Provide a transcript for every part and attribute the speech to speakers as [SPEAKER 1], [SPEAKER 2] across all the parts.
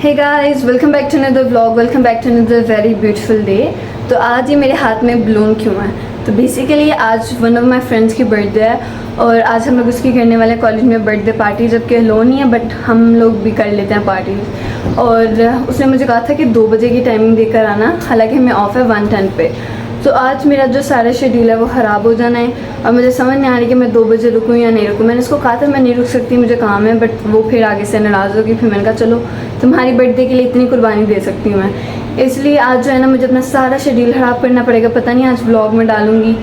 [SPEAKER 1] Hey guys, welcome back to another vlog. Welcome back to another very beautiful day. तो आज ये मेरे हाथ में बलून क्यों है? तो बेसिकली आज वन ऑफ माय फ्रेंड्स की बर्थडे है और आज हम लोग उसकी करने वाले कॉलेज में बर्थडे पार्टी, जबकि लो नहीं है बट हम लोग भी कर लेते हैं पार्टी। और उसने मुझे कहा था कि 2 बजे की टाइमिंग देकर आना, हालांकि हमें ऑफ है 1:10 पे। तो आज मेरा जो सारा शेड्यूल है वो ख़राब हो जाना है और मुझे समझ नहीं आ रही कि मैं 2 बजे रुकूँ या नहीं रुकूँ। मैंने उसको कहा था मैं नहीं रुक सकती, मुझे काम है, बट वो फिर आगे से नाराज़ होगी। फिर मैंने कहा चलो तुम्हारी बर्थडे के लिए इतनी कुर्बानी दे सकती हूँ मैं, इसलिए आज जो है ना मुझे अपना सारा शेड्यूल ख़राब करना पड़ेगा। पता नहीं आज व्लॉग में डालूँगी।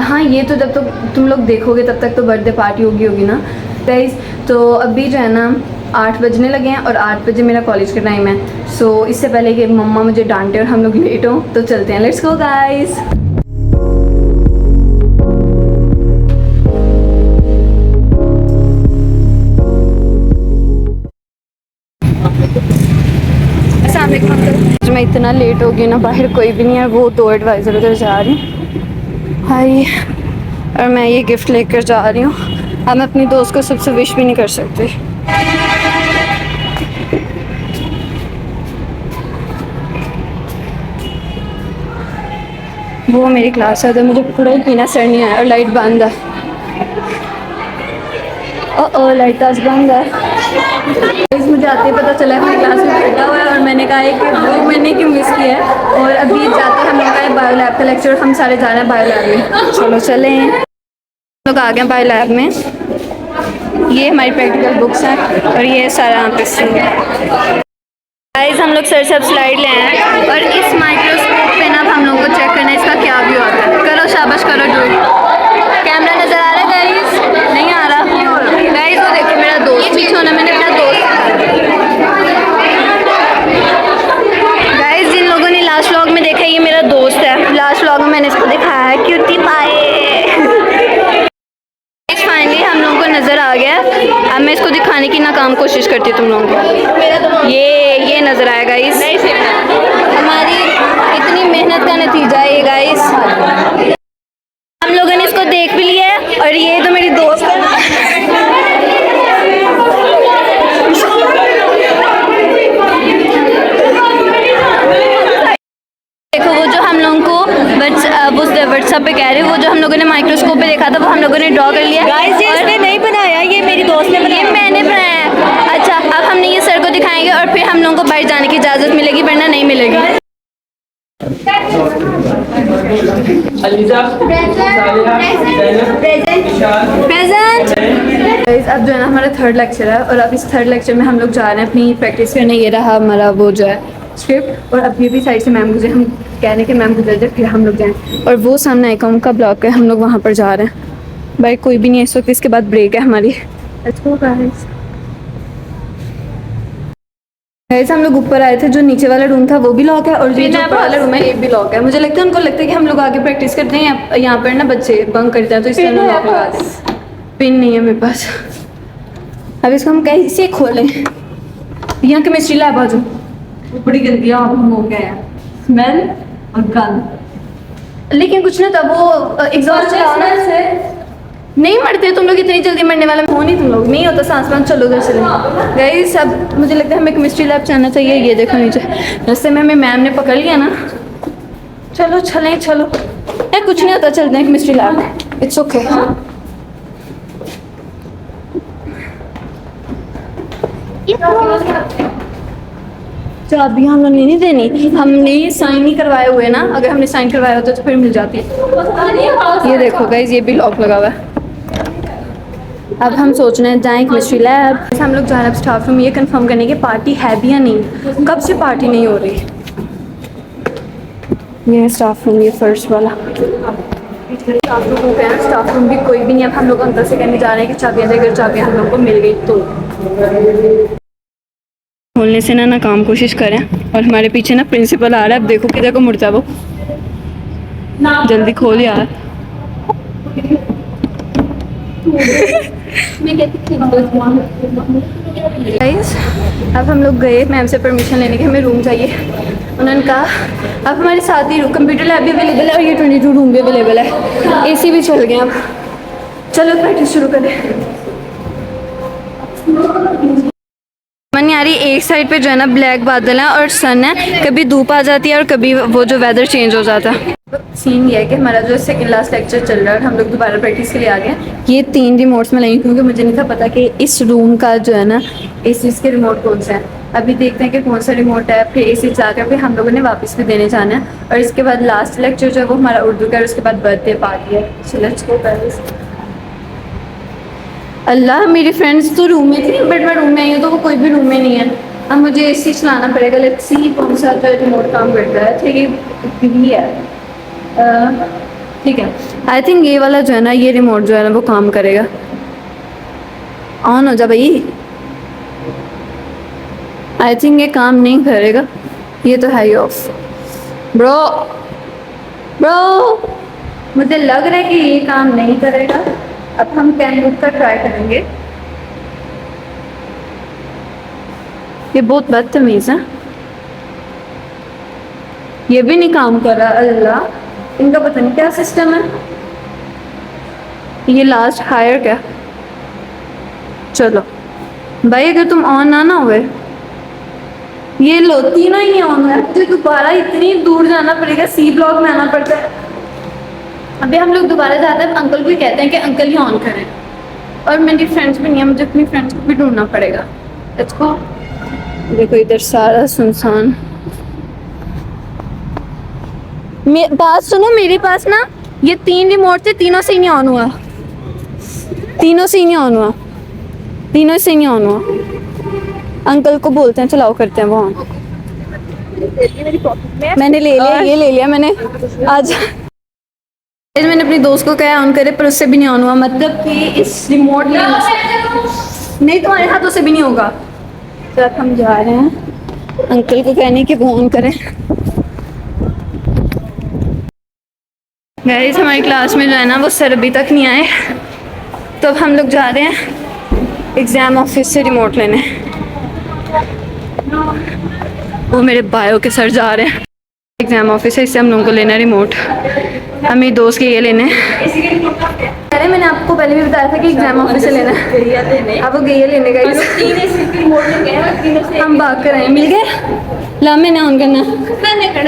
[SPEAKER 1] हाँ, ये तो जब तक तुम लोग देखोगे तब तक तो बर्थडे पार्टी होगी ना गाइस। तो अभी जो है ना 8 बजने लगे हैं और 8 बजे मेरा कॉलेज का टाइम है। सो इससे पहले कि मम्मा मुझे डांटे और हम लोग लेट हों तो चलते हैं। Let's go guys. मैं इतना लेट हो गई ना, बाहर कोई भी नहीं है, वो 2 एडवाइज़र उधर जा रही हूँ। हाय, और मैं ये गिफ्ट लेकर जा रही हूँ। अब मैं अपनी दोस्त को सबसे विश भी नहीं कर सकती। वो मेरी क्लास है तो मुझे थोड़ा ही पीना सर नहीं आया और लाइट बंद है। लाइट आज बंद है। मुझे आते ही पता चला हमारी क्लास में बैठा हुआ है और मैंने कहा है कि 2 महीने की मिस की है। और अभी जाते हम लोग का बायो लैब का लेक्चर, हम सारे जा रहे हैं बायो लैब में। चलो चलें। हम लोग आ गए बायो लैब में। ये हमारी प्रैक्टिकल बुक्स हैं और ये सारा यहाँ पे गाइस हम लोग सर से अब स्लाइड ले आए हैं और इस माइक्रोस्कोप पे ना हम लोगों को चेक करना है इसका क्या व्यू आता है। करो शाबाश करो, डू कैमरा नजर आ रहा है गाइस? नहीं आ रहा गाइस? वो देखो मेरा दोस्त पीछे होना, मैंने अपना दोस्त गाइस जिन लोगों ने लास्ट व्लॉग में देखा ये मेरा दोस्त है। लास्ट व्लॉग में मैंने इसको दिखाया है, क्यूटी पाए। फाइनली हम लोगों को नज़र आ गया। अब मैं इसको दिखाने की नाकाम कोशिश करती हूँ तुम लोगों को। ये नज़र आया गाइस, हमारी इतनी मेहनत का नतीजा है ये गाइस। हम लोगों ने इसको देख भी लिया है और ये तो मेरी दोस्त है। देखो वो जो हम लोगों को व्हाट्सएप पे कह रहे, वो जो हम लोगों ने माइक्रोस्कोप पे देखा था वो हम लोगों ने ड्रॉ कर लिया।
[SPEAKER 2] गाइस ये इसने नहीं बनाया, ये मेरी दोस्त ने बनाया।
[SPEAKER 1] ये मैंने बनाया है। अच्छा, अब हमने ये सर को दिखाएंगे और फिर हम लोगों को बाहर जाने की इजाज़त मिलेगी, वरना नहीं मिलेगी। प्रेजेंट। अब जो है ना हमारा 3rd लेक्चर है और अब इस 3rd लेक्चर में हम लोग जा रहे हैं अपनी प्रैक्टिस करने। ये रहा हमारा वो जो है स्क्रिप्ट और अब ये भी साइड से मैम गुजरे, हम कह रहे हैं कि मैम गुजर जाए फिर हम लोग जाएँ। और वो सामने आईकॉम का ब्लॉक है, हम लोग वहाँ पर जा रहे हैं। भाई कोई भी नहीं है इस वक्त, इसके बाद ब्रेक है हमारी। Let's go guys. हम लोग ऊपर आए थे, जो नीचे वाला रूम था वो भी लॉक है और जो ऊपर वाला रूम है ये भी लॉक है। मुझे लगता है उनको लगता है कि हम लोग आगे प्रैक्टिस करते हैं, यहाँ पर ना बच्चे बंक करते हैं तो इसलिए लॉक लगा दें। पिन नहीं है मेरे पास। अब इसको हम कैसे खोलें? यहाँ केमिस्ट्री लैब आ जाओ।
[SPEAKER 2] बड़ी गंदी हो गया है, स्मेल और गंद।
[SPEAKER 1] लेकिन कुछ ना था, वो एग्जॉस्ट से नहीं मरते तुम लोग, इतनी जल्दी मरने वाला हो नहीं तुम लोग, नहीं होता सांस वांस। चलो उधर चले गाइस। अब मुझे लगता है हमें केमिस्ट्री लैब जाना चाहिए। ये देखो नीचे रास्ते में हमें मैम ने पकड़ लिया ना। चलो चलें, चलो कुछ नहीं होता, चलते हैं केमिस्ट्री लैब। It's okay. चाबी हम लोग नहीं देनी, हमने साइन नहीं करवाए हुए ना। अगर हमने साइन करवाया होता तो फिर मिल जाती। ये देखो गाइस, ये भी लॉक लगा हुआ है। अब हम सोच रहे हैं जाएँ केमिस्ट्री लैब। हम लोग जा रहे हैं स्टाफ रूम ये कंफर्म करने की पार्टी है भी या नहीं। कब से पार्टी नहीं हो रही। ये स्टाफ रूम, ये फर्स्ट वाला स्टाफ रूम हो गया। स्टाफ रूम भी कोई भी नहीं। अब हम लोग अंदर से कहने जा रहे हैं कि चाबियाँ दे, अगर चाबियाँ हम लोग को मिल गई तो। खोलने से ना काम कोशिश करें। और हमारे पीछे ना प्रिंसिपल आ रहा है, अब देखो किधर को मुड़ता है वो। जल्दी खोल यार। गाइस अब हम लोग गए मैम से परमिशन लेने के, हमें रूम चाहिए। उन्होंने कहा अब हमारे साथ ही कंप्यूटर लैब भी अवेलेबल है और ये 22 रूम भी अवेलेबल है, एसी भी चल गए। अब चलो प्रैक्टिस शुरू करें। मन नहीं आ हमारी एक साइड पे जो है ना ब्लैक बादल है और सन है, कभी धूप आ जाती है और कभी वो जो वेदर चेंज हो जाता है। सीन ये है कि हमारा जो सेकंड लास्ट लेक्चर चल रहा है और हम लोग दोबारा प्रैक्टिस के लिए आ गए। ये 3 रिमोट्स में लाई क्योंकि मुझे नहीं था पता कि इस रूम का जो है ना इस चीज़ के रिमोट कौन सा है। अभी देखते हैं कि कौन सा रिमोट है, फिर इसी जाकर फिर हम लोगों ने वापस भी देने जाना है। और इसके बाद लास्ट लेक्चर जो है वो हमारा उर्दू का है, उसके बाद बर्थडे पार्टी है। So let's go guys. अल्लाह, मेरी फ्रेंड्स तो रूम में थी बट मैं रूम में आई हूँ तो वो कोई भी रूम में नहीं है। अब मुझे एसी चलाना पड़ेगा। लेट्स सी कौन सा जो रिमोट काम कर रहा है। ठीक है, ये है, ठीक है। आई थिंक ये वाला जो है ना, ये रिमोट जो है ना वो काम करेगा। ऑन हो जा भाई। आई थिंक ये काम नहीं करेगा, ये तो है ही ऑफ। ब्रो ब्रो, मुझे लग रहा है कि ये काम नहीं करेगा। अब हम कैन बुक का ट्राई करेंगे। ये बहुत बदतमीज है, ये भी नहीं काम कर रहा। अल्लाह, इनका पता नहीं क्या सिस्टम है। ये लास्ट हायर क्या? चलो भाई, अगर तुम ऑन ना हुए, ये लो तीनों ही ऑन है। मुझे दोबारा इतनी दूर जाना पड़ेगा, सी ब्लॉक में आना पड़ता है। अभी हम लोग दोबारा जाते हैं, अंकल को ही कहते हैं कि अंकल ही ऑन करें। और मेरी फ्रेंड्स भी नहीं है, मुझे अपनी फ्रेंड्स को भी ढूंढना पड़ेगा। Let's go. देखो इधर सारा सुनसान। बात सुनो, मेरे पास ना ये 3 रिमोट थे, तीनों से ही नहीं ऑन हुआ। तीनों से ही नहीं ऑन हुआ, तीनों से ही नहीं ऑन हुआ। अंकल को बोलते हैं चलाओ, करते हैं वो ऑन। मैंने ले लिया, ये ले लिया मैंने आज। मैंने अपनी दोस्त को कहा ऑन करे पर उससे भी नहीं ऑन हुआ। मतलब कि इस रिमोट में नहीं, तुम्हारे हाथों से भी नहीं होगा। तो अब हम जा रहे हैं अंकल को कहने कि वो ऑन करें। गाइस, हमारी क्लास में जो है ना वो सर अभी तक नहीं आए, तो अब हम लोग जा रहे हैं एग्ज़ाम ऑफिस से रिमोट लेने। वो मेरे बायो के सर जा रहे हैं एग्ज़ाम ऑफिस है, इससे हम लोगों को लेना रिमोट। अब मेरी दोस्त के ये लेने। अरे मैंने आपको पहले भी बताया था कि एग्ज़ाम ऑफिस से लेना है। अब वो गई है लेने का। हम भाग कर आए, मिल गए। ला, मैंने ऑन करना,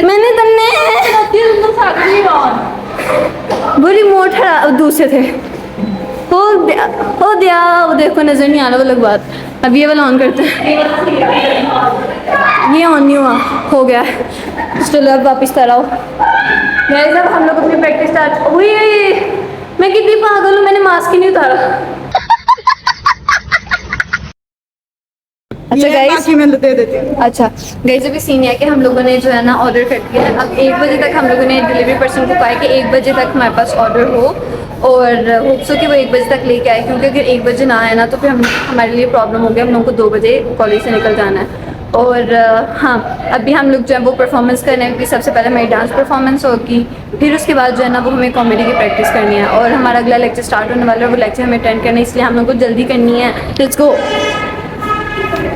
[SPEAKER 1] मैंने तन्ने वो रिमोट है दूसरे थे। हो दिया, वो देखो नजर नहीं आ रहा वो अलग बात। अब ये वाला ऑन करते हैं। ये ऑन नहीं हुआ, हो गया। चलो अब वापस तरह गाइस, अब हम लोग अपनी प्रैक्टिस स्टार्ट हुई। मैं कितनी पागल हूँ, मैंने मास्क ही नहीं उतारा। अच्छा गाइस, मैं दे देती हूँ। अच्छा गाइस, अभी सीन है कि हम लोगों ने जो है ना ऑर्डर कर दिया है। अब 1 बजे तक हम लोगों ने डिलीवरी पर्सन को कहा है कि 1 बजे तक हमारे पास ऑर्डर हो, और होप्स हो कि वो 1 बजे तक लेके आए, क्योंकि अगर 1 बजे ना आए ना तो फिर हमारे लिए प्रॉब्लम हो गया। हम लोगों को 2 बजे कॉलेज से निकल जाना है। और हाँ, अभी हम लोग जो है वो परफॉर्मेंस करने हैं, क्योंकि सबसे पहले हमारी डांस परफॉर्मेंस होगी, फिर उसके बाद जो है ना वो हमें कॉमेडी की प्रैक्टिस करनी है। और हमारा अगला लेक्चर स्टार्ट होने वाला है, वो लेक्चर हमें अटेंड करना है, इसलिए हम लोग को जल्दी करनी है। लेट्स गो,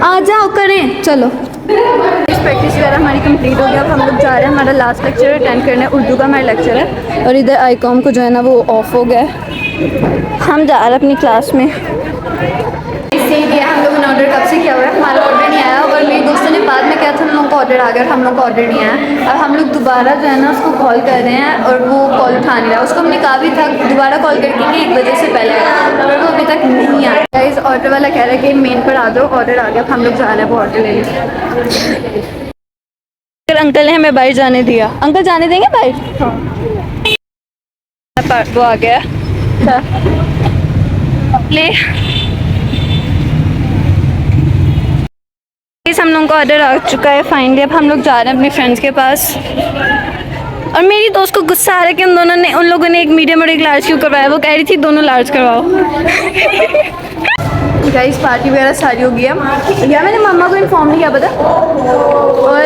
[SPEAKER 1] आ जाओ करें। चलो, प्रैक्टिस वगैरह हमारी कंप्लीट हो गया। अब हम लोग जा रहे हैं हमारा लास्ट लेक्चर अटेंड करने। उर्दू का हमारा लेक्चर है। और इधर आईकॉम को जो है ना वो ऑफ हो गया है। हम जा रहे हैं अपनी क्लास में। इससे किया हम लोगों ने ऑर्डर कब से किया हुआ है, हमारा ऑर्डर नहीं आया। और मेरी दोस्तों ने बाद में कहा था हम लोगों को ऑर्डर आ गया, और हम लोग को ऑर्डर नहीं आया। अब हम लोग दोबारा जो है ना उसको कॉल कर रहे हैं और वो कॉल उठा नहीं रहा। उसको हमने कहा भी था दोबारा कॉल करके कि 1 बजे से पहले, और वो अभी तक नहीं आया। गाइस, ऑर्डर वाला कह रहा है कि मेन पर आ जाओ, ऑर्डर आ गया। हम लोग जा रहे हैं वो ऑर्डर लेने। अंकल ने हमें बाहर जाने दिया। अंकल जाने देंगे बाहर? हाँ, वो आ गया ले। हम लोगों का ऑर्डर आ चुका है फाइनली। अब हम लोग जा रहे हैं अपने फ्रेंड्स के पास। और मेरी दोस्त को गुस्सा आ रहा है कि उन लोगों ने एक मीडियम और एक लार्ज क्यों करवाया। वो कह रही थी दोनों लार्ज करवाओ। गाइस, पार्टी वगैरह सारी हो गई है या मैंने मम्मा को इन्फॉर्म नहीं किया पता। और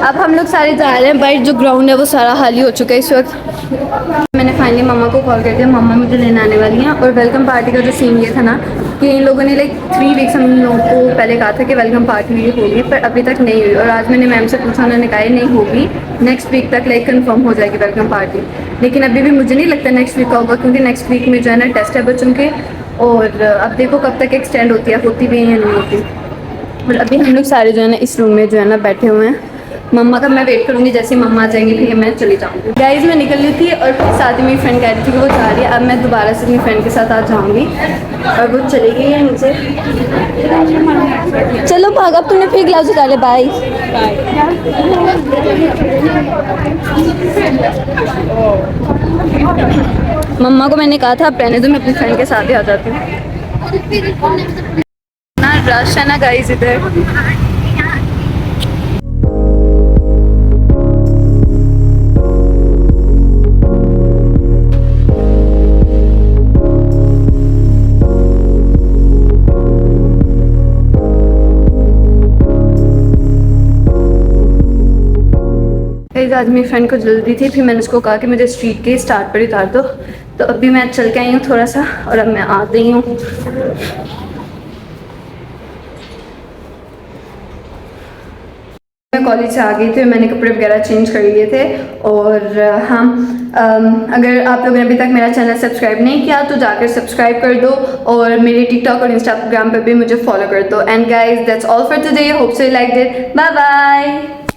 [SPEAKER 1] अब हम लोग सारे जा रहे हैं। बाइट जो ग्राउंड है वो सारा खाली हो चुका है इस वक्त। मैंने फाइनली मम्मा को कॉल कर दिया, मम्मा मुझे लेने आने वाली हैं। और वेलकम पार्टी का जो सीन ये था ना कि इन लोगों ने लाइक 3 वीक्स हम लोगों को पहले कहा था कि वेलकम पार्टी होगी, पर अभी तक नहीं हुई। और आज मैंने मैम से पूछा, उन्होंने कहा नहीं होगी, नेक्स्ट वीक तक लाइक कंफर्म हो जाएगी वेलकम पार्टी। लेकिन अभी भी मुझे नहीं लगता नेक्स्ट वीक का होगा, क्योंकि नेक्स्ट वीक में जो है ना टेस्ट है बच्चों के। और अब देखो कब तक एक्सटेंड होती है, होती भी है या नहीं होती। और अभी हम लोग सारे जो है ना इस रूम में जो है ना बैठे हुए हैं। मम्मा का मैं वेट करूँगी, जैसे मम्मा आ जाएंगी फिर मैं चली जाऊँगी। गाइस मैं निकल रही थी और फिर साथ ही मेरी फ्रेंड कह रही थी कि वो जा रही है। अब मैं दोबारा से अपनी फ्रेंड के साथ आज जाऊँगी और वो चली गई है नीचे। चलो भाग, अब तुमने फिर ग्लव्स उतार ले। बाय। मम्मा को मैंने कहा था आप रहने दो, मैं अपनी फ्रेंड के साथ ही आ जाती हूँ। ना रश है ना गाइस इधर। आज मेरी फ्रेंड को जल्दी थी, फिर मैंने उसको कहा कि मुझे स्ट्रीट के स्टार्ट पर उतार दो। तो अभी मैं चल के आई हूँ थोड़ा सा और अब मैं आ गई हूँ। मैं कॉलेज से आ गई थी, मैंने कपड़े वगैरह चेंज कर लिए थे। और हाँ, अगर आप लोगों ने अभी तक मेरा चैनल सब्सक्राइब नहीं किया तो जाकर सब्सक्राइब कर दो और मेरे टिकटॉक और इंस्टाग्राम पर भी मुझे फॉलो कर दो। And guys that's all for today, hope so you liked it. Bye bye.